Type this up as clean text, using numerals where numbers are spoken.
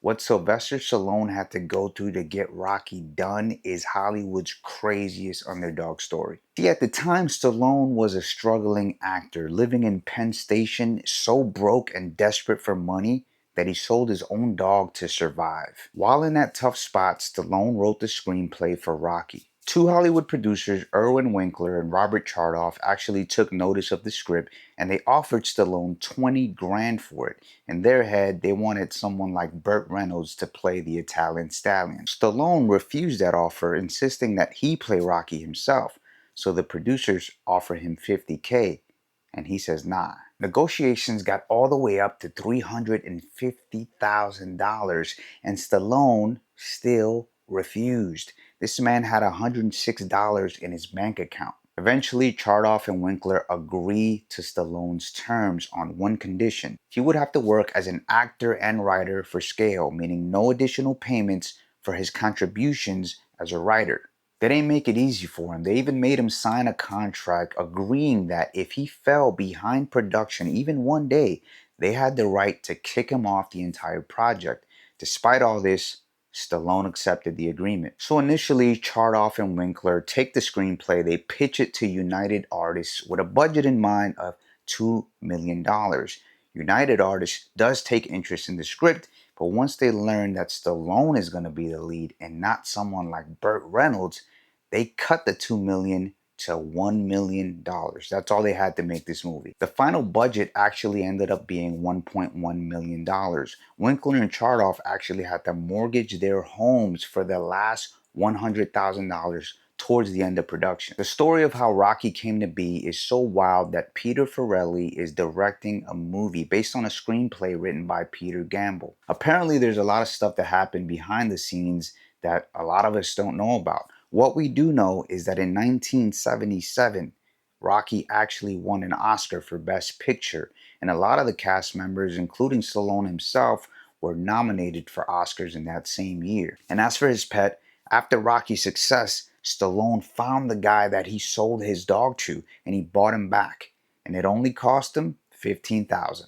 What Sylvester Stallone had to go through to get Rocky done is Hollywood's craziest underdog story. See, at the time, Stallone was a struggling actor living in Penn Station, so broke and desperate for money that he sold his own dog to survive. While in that tough spot, Stallone wrote the screenplay for Rocky. Two Hollywood producers, Irwin Winkler and Robert Chardoff, actually took notice of the script and they offered Stallone 20 grand for it. In their head, they wanted someone like Burt Reynolds to play the Italian stallion. Stallone refused that offer, insisting that he play Rocky himself. So the producers offer him 50K and he says nah. Negotiations got all the way up to $350,000 and Stallone still refused. This man had $106 in his bank account. Eventually, Chardoff and Winkler agree to Stallone's terms on one condition. He would have to work as an actor and writer for scale, meaning no additional payments for his contributions as a writer. They didn't make it easy for him. They even made him sign a contract agreeing that if he fell behind production even one day, they had the right to kick him off the entire project. Despite all this, Stallone accepted the agreement. So initially, Chardoff and Winkler take the screenplay, they pitch it to United Artists with a budget in mind of $2 million. United Artists does take interest in the script, but once they learn that Stallone is going to be the lead and not someone like Burt Reynolds, they cut the $2 million to $1 million. That's all they had to make this movie. The final budget actually ended up being $1.1 million. Winkler and Chardoff actually had to mortgage their homes for the last $100,000 towards the end of production. The story of how Rocky came to be is so wild that Peter Farrelly is directing a movie based on a screenplay written by Peter Gamble. Apparently, there's a lot of stuff that happened behind the scenes that a lot of us don't know about. What we do know is that in 1977, Rocky actually won an Oscar for Best Picture, and a lot of the cast members, including Stallone himself, were nominated for Oscars in that same year. And as for his pet, after Rocky's success, Stallone found the guy that he sold his dog to and he bought him back. And it only cost him $15,000.